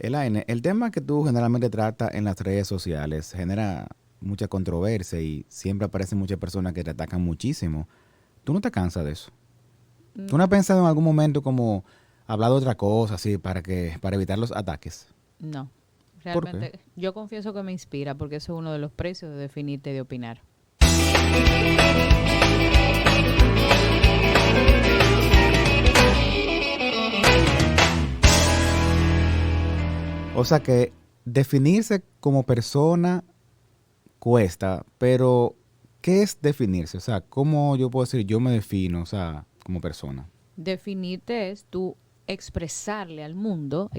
Elaine, el tema que tú generalmente tratas en las redes sociales genera mucha controversia y siempre aparecen muchas personas que te atacan muchísimo. ¿Tú no te cansas de eso? ¿Tú no has Mm, pensado en algún momento como hablar de otra cosa así para evitar los ataques? no, ¿Por qué? realmente yo confieso que me inspira porque eso es uno de los precios de definirte y de opinar. O sea que definirse como persona cuesta, pero ¿qué es definirse? O sea, ¿cómo yo puedo decir yo me defino, o sea, como persona? Definirte es tú expresarle al mundo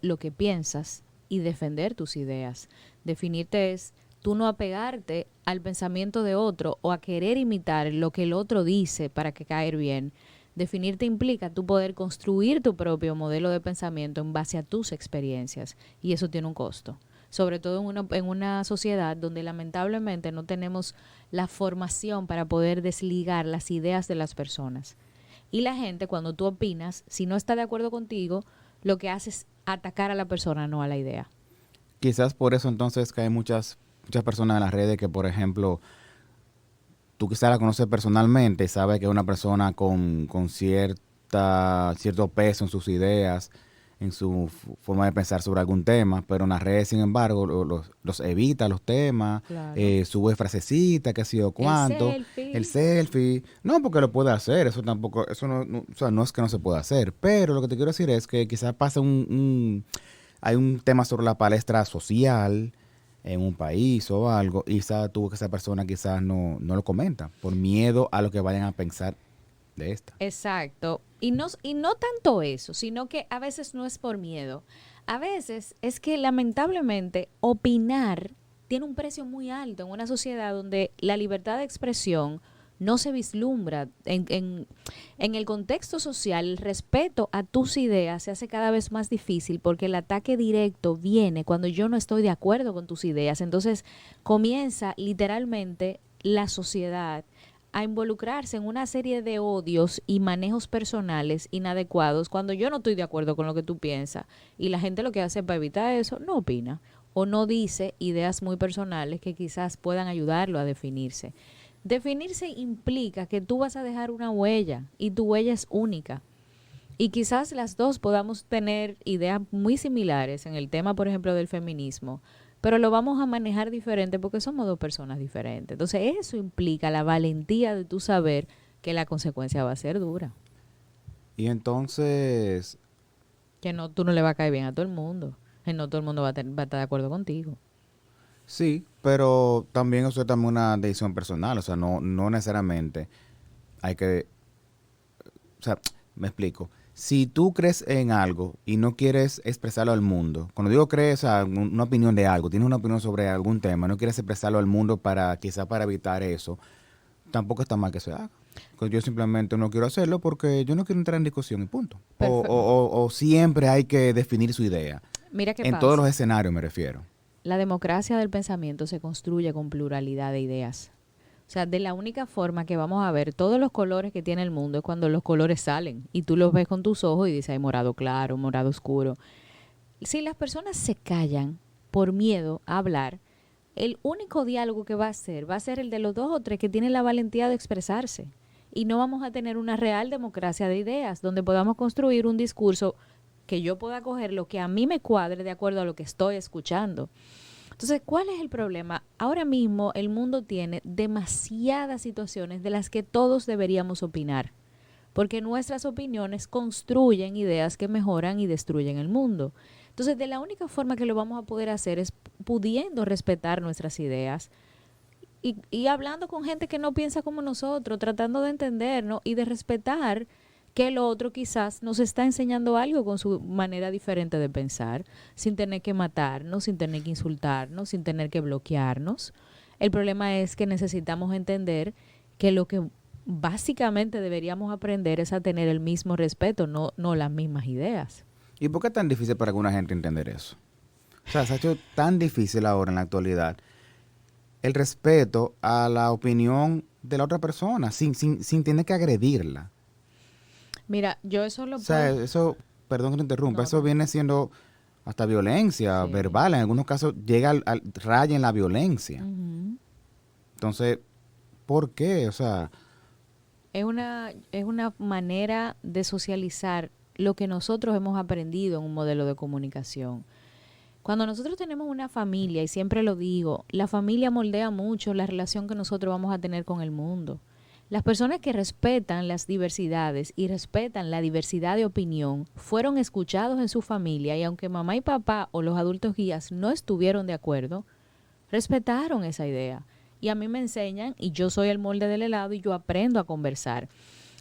lo que piensas y defender tus ideas. Definirte es tú no apegarte al pensamiento de otro o a querer imitar lo que el otro dice para que caer bien. Definirte implica tú poder construir tu propio modelo de pensamiento en base a tus experiencias y eso tiene un costo. Sobre todo en una sociedad donde lamentablemente no tenemos la formación para poder desligar las ideas de las personas. Y la gente, cuando tú opinas, si no está de acuerdo contigo, lo que hace es atacar a la persona, no a la idea. Quizás por eso entonces que hay muchas personas en las redes que, por ejemplo, tú quizás la conoces personalmente, sabes que es una persona con cierto peso en sus ideas, en su forma de pensar sobre algún tema, pero en las redes, sin embargo, los evita los temas, Claro. sube frasecita, qué sé yo El cuánto, el selfie. selfie. No, porque lo puede hacer, eso tampoco, eso o sea, no es que no se pueda hacer, pero lo que te quiero decir es que quizás pasa hay un tema sobre la palestra social en un país o algo, y tuvo que esa persona quizás no lo comenta por miedo a lo que vayan a pensar de esta. Exacto. Y no tanto eso, sino que a veces no es por miedo. A veces es que lamentablemente opinar tiene un precio muy alto en una sociedad donde la libertad de expresión no se vislumbra. En el contexto social, el respeto a tus ideas se hace cada vez más difícil porque el ataque directo viene cuando yo no estoy de acuerdo con tus ideas. Entonces comienza literalmente la sociedad a involucrarse en una serie de odios y manejos personales inadecuados cuando yo no estoy de acuerdo con lo que tú piensas y la gente lo que hace para evitar eso no opina o no dice ideas muy personales que quizás puedan ayudarlo a definirse. Definirse implica que tú vas a dejar una huella y tu huella es única. Y quizás las dos podamos tener ideas muy similares en el tema, por ejemplo, del feminismo, pero lo vamos a manejar diferente porque somos dos personas diferentes. Entonces, eso implica la valentía de tu saber que la consecuencia va a ser dura, Y entonces, que no tú no le va a caer bien a todo el mundo, que no todo el mundo va a estar de acuerdo contigo. sí, pero también eso es también una decisión personal, o sea, no necesariamente hay que, o sea, me explico. Si tú crees en algo y no quieres expresarlo al mundo, cuando digo crees, o sea, una opinión de algo, tienes una opinión sobre algún tema, no quieres expresarlo al mundo quizá para evitar eso, tampoco está mal que se haga. Pues yo simplemente no quiero hacerlo porque yo no quiero entrar en discusión y punto. O siempre hay que definir su idea. Mira qué En todos los pasa. escenarios me refiero. La democracia del pensamiento se construye con pluralidad de ideas. O sea, de la única forma que vamos a ver todos los colores que tiene el mundo es cuando los colores salen y tú los ves con tus ojos y dices, hay morado claro, morado oscuro. Si las personas se callan por miedo a hablar, el único diálogo que va a ser el de los dos o tres que tienen la valentía de expresarse. Y no vamos a tener una real democracia de ideas donde podamos construir un discurso que yo pueda coger lo que a mí me cuadre de acuerdo a lo que estoy escuchando. Entonces, ¿cuál es el problema? Ahora mismo el mundo tiene demasiadas situaciones de las que todos deberíamos opinar, porque nuestras opiniones construyen ideas que mejoran y destruyen el mundo. Entonces, de la única forma que lo vamos a poder hacer es pudiendo respetar nuestras ideas y hablando con gente que no piensa como nosotros, tratando de entendernos y de respetar que el otro quizás nos está enseñando algo con su manera diferente de pensar, sin tener que matarnos, sin tener que insultarnos, sin tener que bloquearnos. El problema es que necesitamos entender que lo que básicamente deberíamos aprender es a tener el mismo respeto, no las mismas ideas. ¿Y por qué es tan difícil para alguna gente entender eso? O sea, se ha hecho tan difícil ahora en la actualidad el respeto a la opinión de la otra persona sin tener que agredirla. Mira, yo eso O lo sea, puedo... eso, perdón que te interrumpa, No, eso tranquilo. viene siendo, hasta violencia Sí. verbal. En algunos casos llega raya en la violencia. Ujú. Entonces, ¿por qué? O sea, Es una manera de socializar lo que nosotros hemos aprendido en un modelo de comunicación. Cuando nosotros tenemos una familia, y siempre lo digo, la familia moldea mucho la relación que nosotros vamos a tener con el mundo. Las personas que respetan las diversidades y respetan la diversidad de opinión fueron escuchados en su familia y aunque mamá y papá o los adultos guías no estuvieron de acuerdo, respetaron esa idea. Y a mí me enseñan y yo soy el molde del helado y yo aprendo a conversar.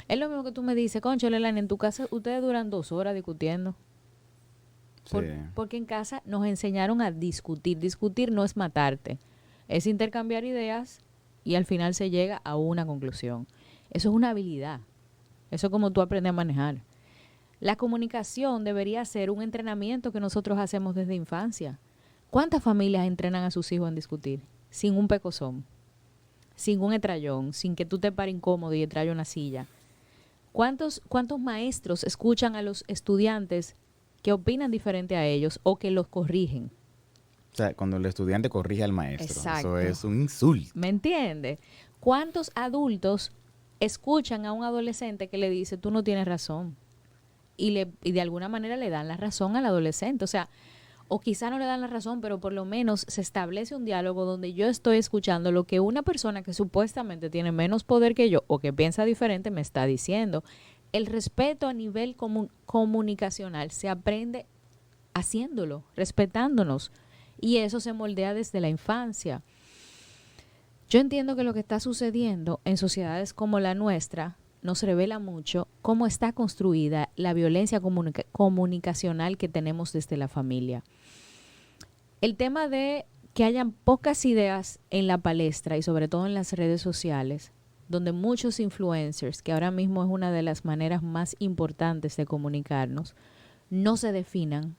Es lo mismo que tú me dices, concho, Lelani, en tu casa ustedes duran 2 horas discutiendo. sí. Porque en casa nos enseñaron a discutir. Discutir no es matarte, es intercambiar ideas y al final se llega a una conclusión. Eso es una habilidad. Eso es como tú aprendes a manejar. La comunicación debería ser un entrenamiento que nosotros hacemos desde infancia. ¿Cuántas familias entrenan a sus hijos en discutir? Sin un pecozón, sin un estrellón, sin que tú te pares incómodo y traes una silla. ¿Cuántos maestros escuchan a los estudiantes que opinan diferente a ellos o que los corrigen? O sea, cuando el estudiante corrige al maestro, Exacto. eso es un insulto. ¿Me entiendes? ¿Cuántos adultos escuchan a un adolescente que le dice, tú no tienes razón? Y de alguna manera le dan la razón al adolescente. O sea, o quizá no le dan la razón, pero por lo menos se establece un diálogo donde yo estoy escuchando lo que una persona que supuestamente tiene menos poder que yo o que piensa diferente me está diciendo. El respeto a nivel comunicacional se aprende haciéndolo, respetándonos. Y eso se moldea desde la infancia. Yo entiendo que lo que está sucediendo en sociedades como la nuestra nos revela mucho cómo está construida la violencia comunicacional que tenemos desde la familia. El tema de que hayan pocas ideas en la palestra y sobre todo en las redes sociales, donde muchos influencers, que ahora mismo es una de las maneras más importantes de comunicarnos, no se definan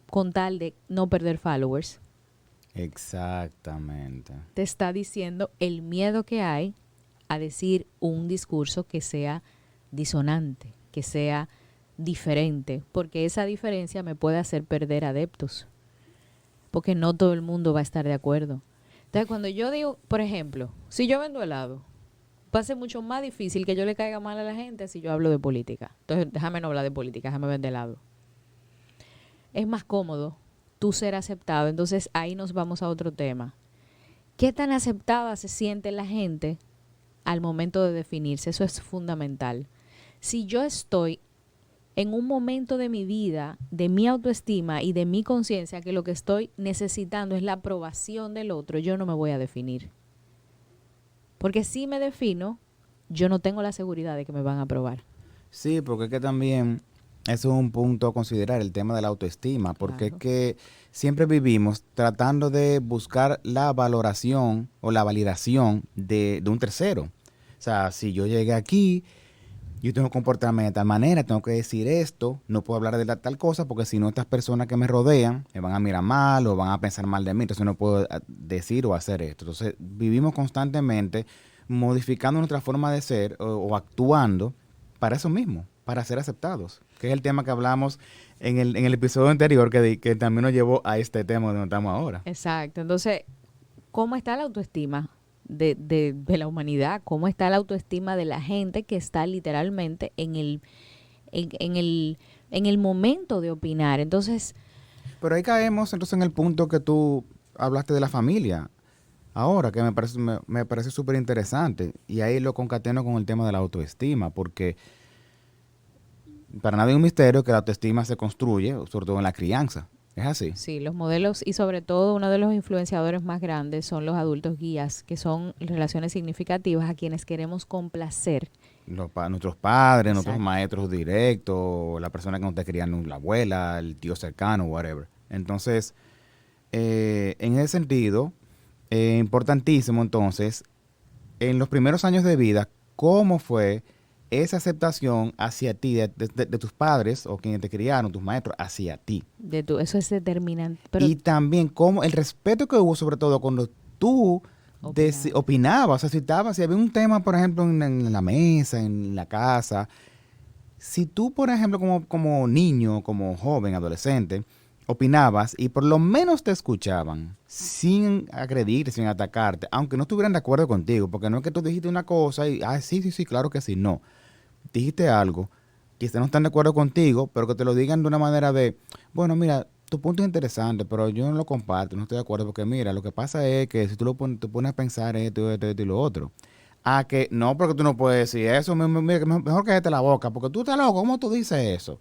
con tal de no perder followers. Exactamente. Te está diciendo el miedo que hay a decir un discurso que sea disonante, que sea diferente, porque esa diferencia me puede hacer perder adeptos, porque no todo el mundo va a estar de acuerdo. Entonces, cuando yo digo, por ejemplo, si yo vendo helado, va a ser mucho más difícil que yo le caiga mal a la gente si yo hablo de política. Entonces, déjame no hablar de política, déjame vender helado. Es más cómodo tú ser aceptado. Entonces, ahí nos vamos a otro tema. ¿Qué tan aceptada se siente la gente al momento de definirse? Eso es fundamental. Si yo estoy en un momento de mi vida, de mi autoestima y de mi conciencia, que lo que estoy necesitando es la aprobación del otro, yo no me voy a definir. Porque si me defino, yo no tengo la seguridad de que me van a aprobar. Sí, porque es que también eso es un punto a considerar, el tema de la autoestima, porque Claro. es que siempre vivimos tratando de buscar la valoración o la validación de un tercero. O sea, si yo llegué aquí, yo tengo que comportarme de tal manera, tengo que decir esto, no puedo hablar de tal cosa, porque si no estas personas que me rodean me van a mirar mal o van a pensar mal de mí, entonces no puedo decir o hacer esto. Entonces vivimos constantemente modificando nuestra forma de ser o actuando para eso mismo, para ser aceptados, que es el tema que hablamos en el episodio anterior que también nos llevó a este tema donde estamos ahora. Exacto. Entonces, ¿cómo está la autoestima de la humanidad? ¿Cómo está la autoestima de la gente que está literalmente en el momento de opinar? Entonces, Pero ahí caemos entonces en el punto que tú hablaste de la familia. Ahora, que me parece súper interesante. Y ahí lo concateno con el tema de la autoestima, porque para nadie es un misterio que la autoestima se construye, sobre todo en la crianza. Es así. sí, los modelos y sobre todo uno de los influenciadores más grandes son los adultos guías, que son relaciones significativas a quienes queremos complacer. Nuestros padres, nuestros Exacto. maestros directos, la persona que nos te crían, la abuela, el tío cercano, whatever. Entonces, en ese sentido, importantísimo entonces, en los primeros años de vida, ¿cómo fue esa aceptación hacia ti, de tus padres o quienes te criaron, tus maestros, hacia ti? Eso es determinante. Pero Y también cómo el respeto que hubo, sobre todo cuando tú opinaba. opinabas, o sea, si había un tema, por ejemplo, en la mesa, en la casa, si tú, por ejemplo, como niño, como joven, adolescente, opinabas y por lo menos te escuchaban, sin agredirte, sin atacarte, aunque no estuvieran de acuerdo contigo, porque no es que tú dijiste una cosa y, sí, sí, sí, claro que sí, no. Dijiste algo, quizás no están de acuerdo contigo, pero que te lo digan de una manera de, bueno, mira, tu punto es interesante, pero yo no lo comparto, no estoy de acuerdo, porque mira, lo que pasa es que si tú te pones a pensar esto y lo otro, a que no, porque tú no puedes decir eso, mira, mejor cállate la boca, porque tú estás loco, ¿cómo tú dices eso?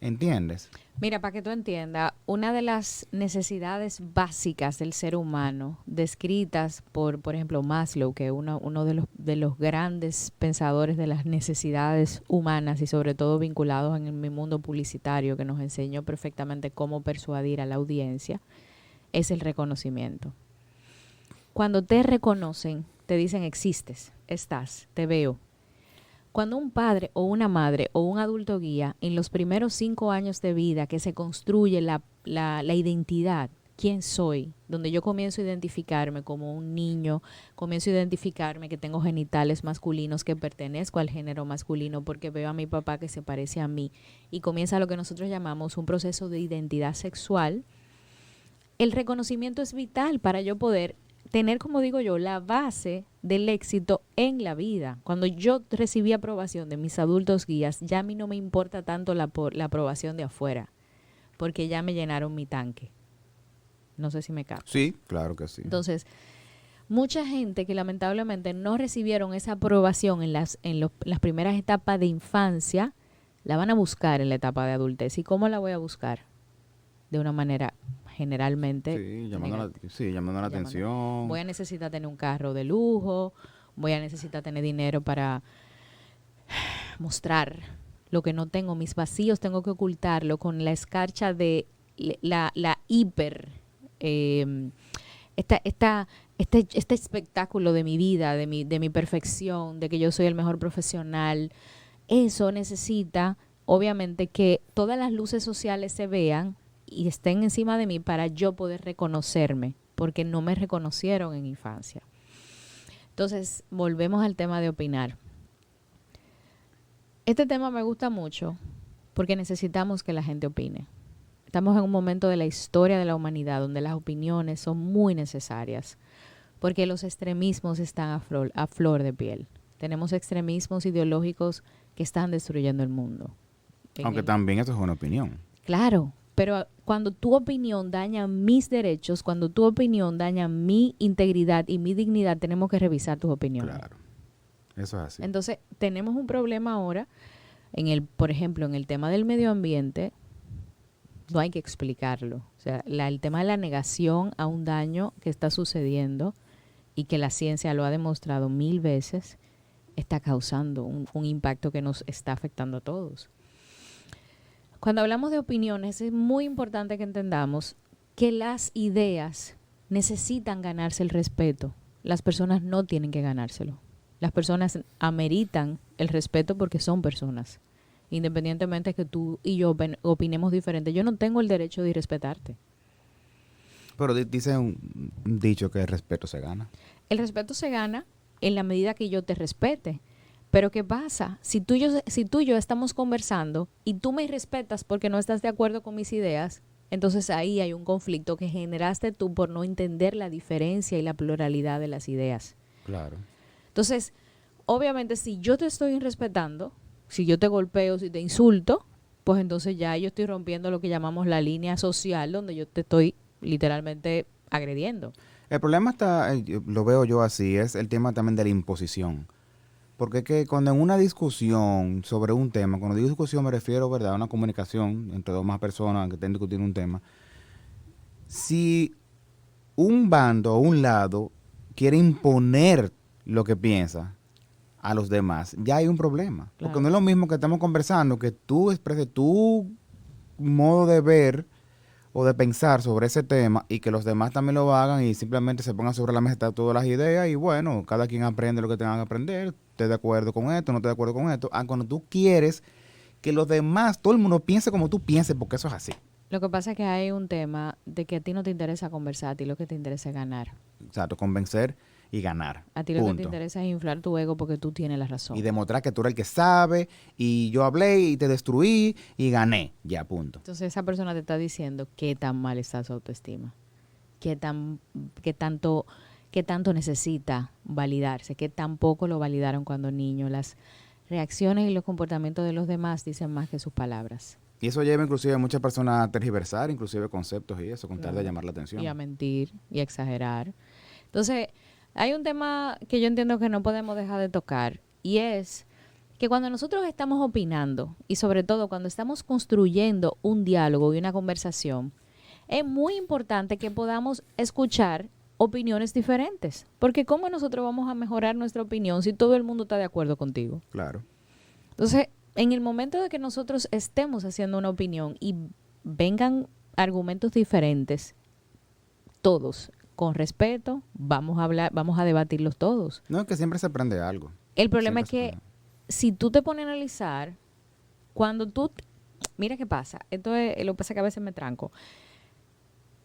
¿Entiendes? Mira, para que tú entiendas, una de las necesidades básicas del ser humano, descritas por ejemplo, Maslow, que es uno de los grandes pensadores de las necesidades humanas y sobre todo vinculados en mi mundo publicitario, que nos enseñó perfectamente cómo persuadir a la audiencia, es el reconocimiento. Cuando te reconocen, te dicen existes, estás, te veo. Cuando un padre o una madre o un adulto guía, en los primeros 5 años de vida que se construye la identidad, quién soy, donde yo comienzo a identificarme como un niño, comienzo a identificarme que tengo genitales masculinos, que pertenezco al género masculino porque veo a mi papá que se parece a mí, y comienza lo que nosotros llamamos un proceso de identidad sexual. El reconocimiento es vital para yo poder tener, como digo yo, la base del éxito en la vida. Cuando yo recibí aprobación de mis adultos guías, ya a mí no me importa tanto la aprobación de afuera, porque ya me llenaron mi tanque. No sé si me captas. Sí, claro que sí. Entonces, mucha gente que lamentablemente no recibieron esa aprobación en las primeras etapas de infancia, la van a buscar en la etapa de adultez. ¿Y cómo la voy a buscar? De una manera generalmente llamando la atención. Voy a necesitar tener un carro de lujo, voy a necesitar tener dinero para mostrar lo que no tengo, mis vacíos tengo que ocultarlo con la escarcha de la hiper este espectáculo de mi vida, de mi perfección, de que yo soy el mejor profesional. Eso necesita obviamente que todas las luces sociales se vean y estén encima de mí para yo poder reconocerme, porque no me reconocieron en infancia. Entonces, volvemos al tema de opinar. Este tema me gusta mucho porque necesitamos que la gente opine. Estamos en un momento de la historia de la humanidad donde las opiniones son muy necesarias, porque los extremismos están a flor de piel. Tenemos extremismos ideológicos que están destruyendo el mundo. Aunque también eso es una opinión. Claro, pero cuando tu opinión daña mis derechos, cuando tu opinión daña mi integridad y mi dignidad, tenemos que revisar tus opiniones. Claro, eso es así. Entonces, tenemos un problema ahora, por ejemplo, en el tema del medio ambiente, no hay que explicarlo. O sea, el tema de la negación a un daño que está sucediendo y que la ciencia lo ha demostrado 1000 veces, está causando un impacto que nos está afectando a todos. Cuando hablamos de opiniones, es muy importante que entendamos que las ideas necesitan ganarse el respeto. Las personas no tienen que ganárselo. Las personas ameritan el respeto porque son personas. Independientemente de que tú y yo opinemos diferente, yo no tengo el derecho de irrespetarte. Pero dice un dicho que el respeto se gana. El respeto se gana en la medida que yo te respete. Pero ¿qué pasa? Si tú y yo estamos conversando y tú me respetas porque no estás de acuerdo con mis ideas, entonces ahí hay un conflicto que generaste tú por no entender la diferencia y la pluralidad de las ideas. Claro. Entonces, obviamente, si yo te estoy respetando, si yo te golpeo, si te insulto, pues entonces ya yo estoy rompiendo lo que llamamos la línea social, donde yo te estoy literalmente agrediendo. El problema está, lo veo yo así, es el tema también de la imposición. Porque es que cuando en una discusión sobre un tema, cuando digo discusión me refiero, ¿verdad?, a una comunicación entre dos más personas que estén discutiendo un tema. Si un bando o un lado quiere imponer lo que piensa a los demás, ya hay un problema. Claro. Porque no es lo mismo que estamos conversando, que tú expreses tu modo de ver o de pensar sobre ese tema y que los demás también lo hagan y simplemente se pongan sobre la mesa todas las ideas y bueno, cada quien aprende lo que tengan que aprender, esté de acuerdo con esto, no esté de acuerdo con esto. Cuando tú quieres que los demás, todo el mundo piense como tú pienses, porque eso es así. Lo que pasa es que hay un tema de que a ti no te interesa conversar, a ti lo que te interesa es ganar. Exacto, convencer y ganar. A ti lo que te Punto. interesa es inflar tu ego porque tú tienes la razón. Y demostrar que tú eres el que sabe, y yo hablé y te destruí y gané. Ya, punto. Entonces esa persona te está diciendo qué tan mal está su autoestima, qué tan, qué tanto, qué tanto necesita validarse, qué tampoco lo validaron cuando niño. Las reacciones y los comportamientos de los demás dicen más que sus palabras. Y eso lleva inclusive a muchas personas a tergiversar, inclusive conceptos y eso, con tal de Claro. llamar la atención. Y a mentir y a exagerar. Entonces, hay un tema que yo entiendo que no podemos dejar de tocar y es que cuando nosotros estamos opinando y sobre todo cuando estamos construyendo un diálogo y una conversación, es muy importante que podamos escuchar opiniones diferentes. Porque ¿cómo nosotros vamos a mejorar nuestra opinión si todo el mundo está de acuerdo contigo? Claro. Entonces, en el momento de que nosotros estemos haciendo una opinión y vengan argumentos diferentes, todos, con respeto, vamos a hablar, vamos a debatirlos todos. No, es que siempre se aprende algo. El problema es Siempre que se si tú te pones a analizar, cuando tú, mira qué pasa, esto es lo que pasa que a veces me tranco.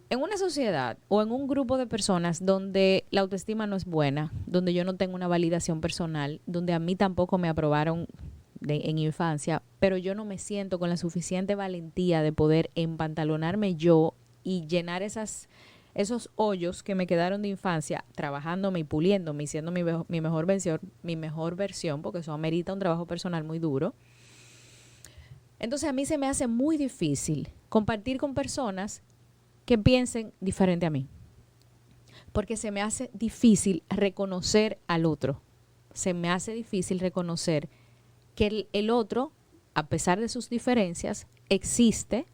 En una sociedad o en un grupo de personas donde la autoestima no es buena, donde yo no tengo una validación personal, donde a mí tampoco me aprobaron en infancia, pero yo no me siento con la suficiente valentía de poder empantalonarme yo y llenar esos hoyos que me quedaron de infancia, trabajándome y puliéndome y siendo mi mejor versión, porque eso amerita un trabajo personal muy duro. Entonces a mí se me hace muy difícil compartir con personas que piensen diferente a mí, porque se me hace difícil reconocer al otro, se me hace difícil reconocer que el otro, a pesar de sus diferencias, existe,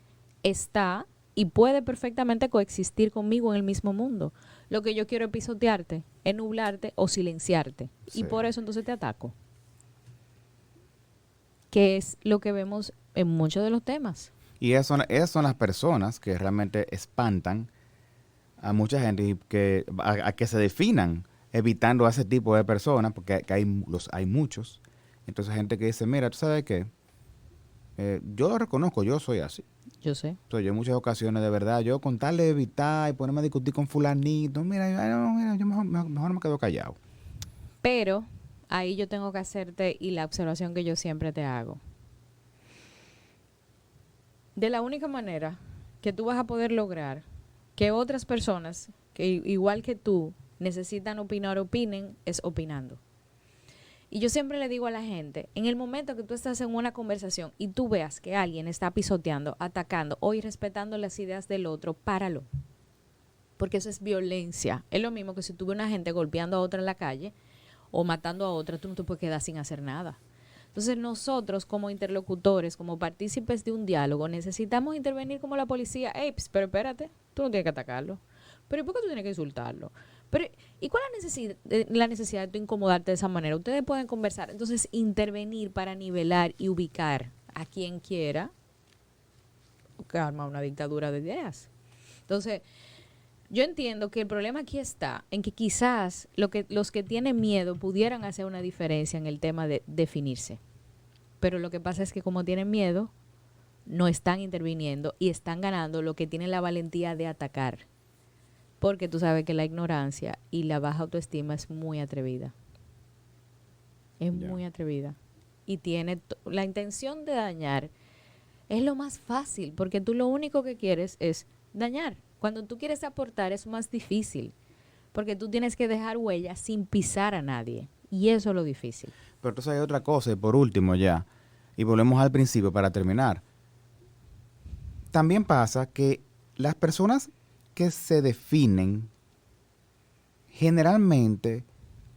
está y puede perfectamente coexistir conmigo en el mismo mundo. Lo que yo quiero es pisotearte, es nublarte o silenciarte. Sí. Y por eso entonces te ataco. Que es lo que vemos en muchos de los temas. Y esas son las personas que realmente espantan a mucha gente y a que se definan evitando a ese tipo de personas, porque que hay muchos. Entonces gente que dice, mira, ¿tú sabes qué? Yo lo reconozco, yo soy así. Yo sé. Entonces yo en muchas ocasiones, de verdad, yo con tal de evitar y ponerme a discutir con fulanito, mira, yo mejor me quedo callado. Pero ahí yo tengo que hacerte y la observación que yo siempre te hago. De la única manera que tú vas a poder lograr que otras personas, que igual que tú, necesitan opinar, opinen, es opinando. Y yo siempre le digo a la gente, en el momento que tú estás en una conversación y tú veas que alguien está pisoteando, atacando o irrespetando las ideas del otro, páralo. Porque eso es violencia. Es lo mismo que si tú ves una gente golpeando a otra en la calle o matando a otra, tú no te puedes quedar sin hacer nada. Entonces nosotros como interlocutores, como partícipes de un diálogo, necesitamos intervenir como la policía. Ey, pero espérate, tú no tienes que atacarlo. Pero ¿y por qué tú tienes que insultarlo? Pero, ¿y cuál es la necesidad de tú incomodarte de esa manera? Ustedes pueden conversar. Entonces, intervenir para nivelar y ubicar a quien quiera que arma una dictadura de ideas. Entonces, yo entiendo que el problema aquí está en que quizás los que tienen miedo pudieran hacer una diferencia en el tema de definirse. Pero lo que pasa es que como tienen miedo, no están interviniendo y están ganando lo que tienen la valentía de atacar. Porque tú sabes que la ignorancia y la baja autoestima es muy atrevida. Es muy atrevida. Y tiene la intención de dañar. Es lo más fácil, porque tú lo único que quieres es dañar. Cuando tú quieres aportar es más difícil, porque tú tienes que dejar huella sin pisar a nadie. Y eso es lo difícil. Pero entonces hay otra cosa, y por último ya, y volvemos al principio para terminar. También pasa que las personas que se definen generalmente,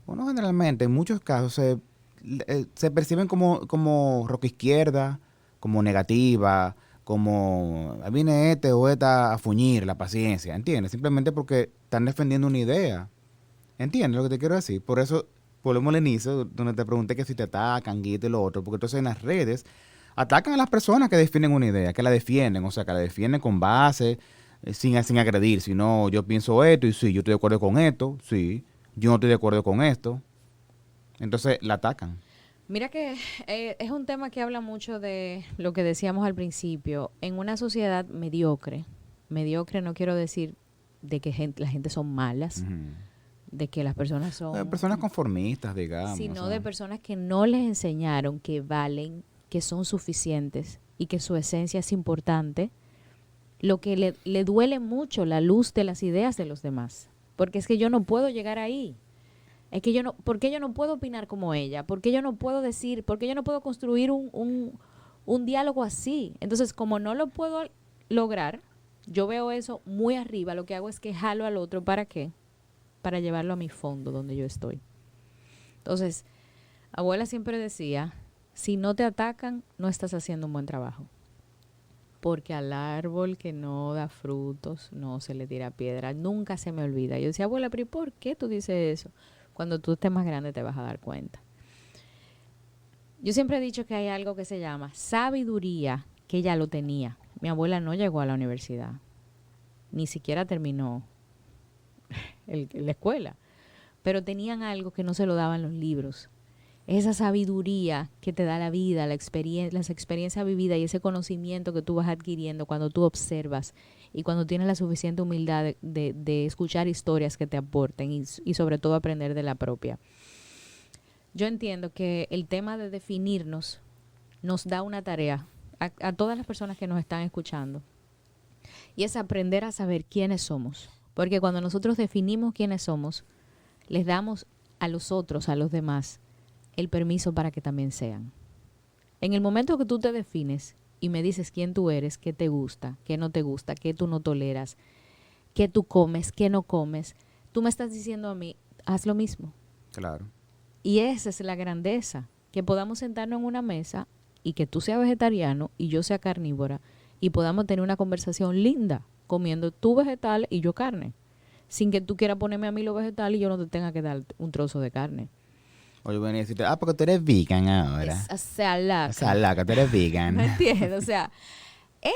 o no generalmente, en muchos casos se perciben como roca izquierda, como negativa, como viene este o esta a fuñir la paciencia, ¿entiendes? Simplemente porque están defendiendo una idea. ¿Entiendes lo que te quiero decir? Por eso volvemos al inicio, donde te pregunté que si te atacan, y lo otro, porque entonces en las redes atacan a las personas que defienden una idea, que la defienden, o sea, que la defienden con base, sin agredir, sino yo pienso esto y sí, yo estoy de acuerdo con esto, sí, yo no estoy de acuerdo con esto. Entonces la atacan. Mira que es un tema que habla mucho de lo que decíamos al principio. En una sociedad mediocre no quiero decir de que la gente son malas, de que las personas son... Personas conformistas, digamos. sino o sea. de personas que no les enseñaron que valen, que son suficientes y que su esencia es importante, lo que le duele mucho la luz de las ideas de los demás. Porque es que yo no puedo llegar ahí. Es que yo no, ¿por qué yo no puedo opinar como ella? ¿Por qué yo no puedo decir, por qué yo no puedo construir un diálogo así? Entonces, como no lo puedo lograr, yo veo eso muy arriba, lo que hago es que jalo al otro, ¿para qué? Para llevarlo a mi fondo, donde yo estoy. Entonces, abuela siempre decía, si no te atacan, no estás haciendo un buen trabajo. Porque al árbol que no da frutos, no se le tira piedra. Nunca se me olvida. Yo decía, abuela, pero ¿y por qué tú dices eso? Cuando tú estés más grande te vas a dar cuenta. Yo siempre he dicho que hay algo que se llama sabiduría, que ella lo tenía. Mi abuela no llegó a la universidad. Ni siquiera terminó la escuela. Pero tenían algo que no se lo daban los libros. Esa sabiduría que te da la vida, las experiencias vividas y ese conocimiento que tú vas adquiriendo cuando tú observas y cuando tienes la suficiente humildad de escuchar historias que te aporten y sobre todo aprender de la propia. Yo entiendo que el tema de definirnos nos da una tarea a todas las personas que nos están escuchando y es aprender a saber quiénes somos. Porque cuando nosotros definimos quiénes somos, les damos a los otros, a los demás, el permiso para que también sean. En el momento que tú te defines y me dices quién tú eres, qué te gusta, qué no te gusta, qué tú no toleras, qué tú comes, qué no comes, tú me estás diciendo a mí, haz lo mismo. Claro. Y esa es la grandeza, que podamos sentarnos en una mesa y que tú seas vegetariano y yo sea carnívora y podamos tener una conversación linda, comiendo tú vegetal y yo carne, sin que tú quieras ponerme a mí lo vegetal y yo no te tenga que dar un trozo de carne. Oye, venía a decirte, porque tú eres vegan ahora. Es salaca. Salaca, tú eres vegan. ¿Me entiendes? O sea,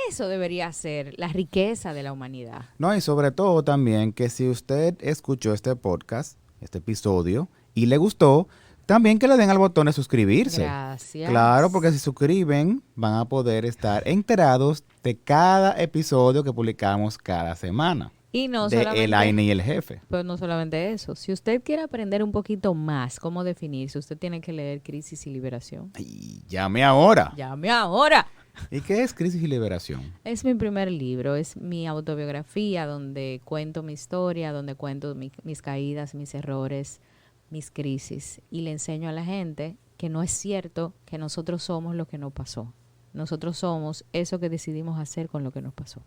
eso debería ser la riqueza de la humanidad. No, y sobre todo también que si usted escuchó este podcast, este episodio, y le gustó, también que le den al botón de suscribirse. Gracias. Claro, porque si suscriben, van a poder estar enterados de cada episodio que publicamos cada semana. Y no de solamente El Aine y el Jefe. Pues no solamente eso. Si usted quiere aprender un poquito más cómo definirse, usted tiene que leer Crisis y Liberación. Y llame ahora. ¡Llame ahora! ¿Y qué es Crisis y Liberación? Es mi primer libro, es mi autobiografía donde cuento mi historia, donde cuento mis caídas, mis errores, mis crisis. Y le enseño a la gente que no es cierto que nosotros somos lo que nos pasó. Nosotros somos eso que decidimos hacer con lo que nos pasó.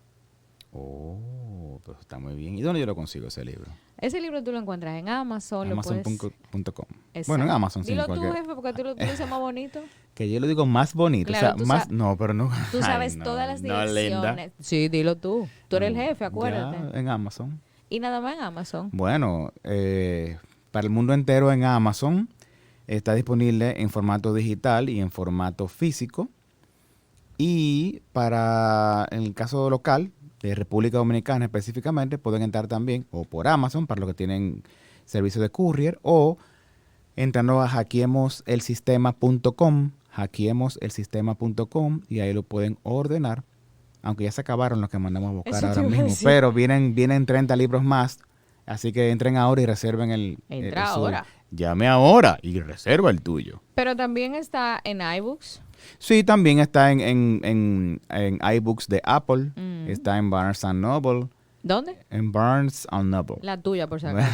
Oh, pues está muy bien. ¿Y dónde yo lo consigo ese libro? Ese libro tú lo encuentras en Amazon. Amazon.com. Exacto. Bueno, en Amazon sí. Dilo tú, jefe, porque tú lo dices más bonito. Que yo lo digo más bonito. Claro, o sea, más... No, pero no... Tú sabes Ay, no, todas las no, direcciones. linda. Sí, dilo tú. Tú eres el jefe, acuérdate. Ya, en Amazon. Y nada más en Amazon. Bueno, para el mundo entero en Amazon está disponible en formato digital y en formato físico. Y para, en el caso local, de República Dominicana específicamente, pueden entrar también o por Amazon para los que tienen servicio de courier o entrando a hackeemoselsistema.com y ahí lo pueden ordenar, aunque ya se acabaron los que mandamos a buscar Eso te ahora iba a mismo, decir. pero vienen 30 libros más, así que entren ahora y reserven Entra el suyo. ahora. Llame ahora y reserva el tuyo. Pero también está en iBooks. Sí, también está en iBooks de Apple, está en Barnes & Noble, ¿Dónde? en Barnes & Noble. La tuya, por si acaso.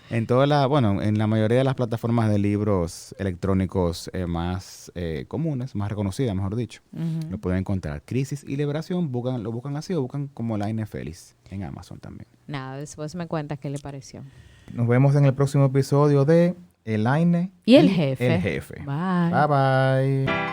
En en la mayoría de las plataformas de libros electrónicos más comunes, más reconocidas, mejor dicho, lo pueden encontrar. Crisis y Liberación, lo buscan así o buscan como El Aine Feliz en Amazon también. Nada, después me cuentas qué le pareció. Nos vemos en el próximo episodio de El Aine Y el Jefe. El Jefe. Bye. Bye bye.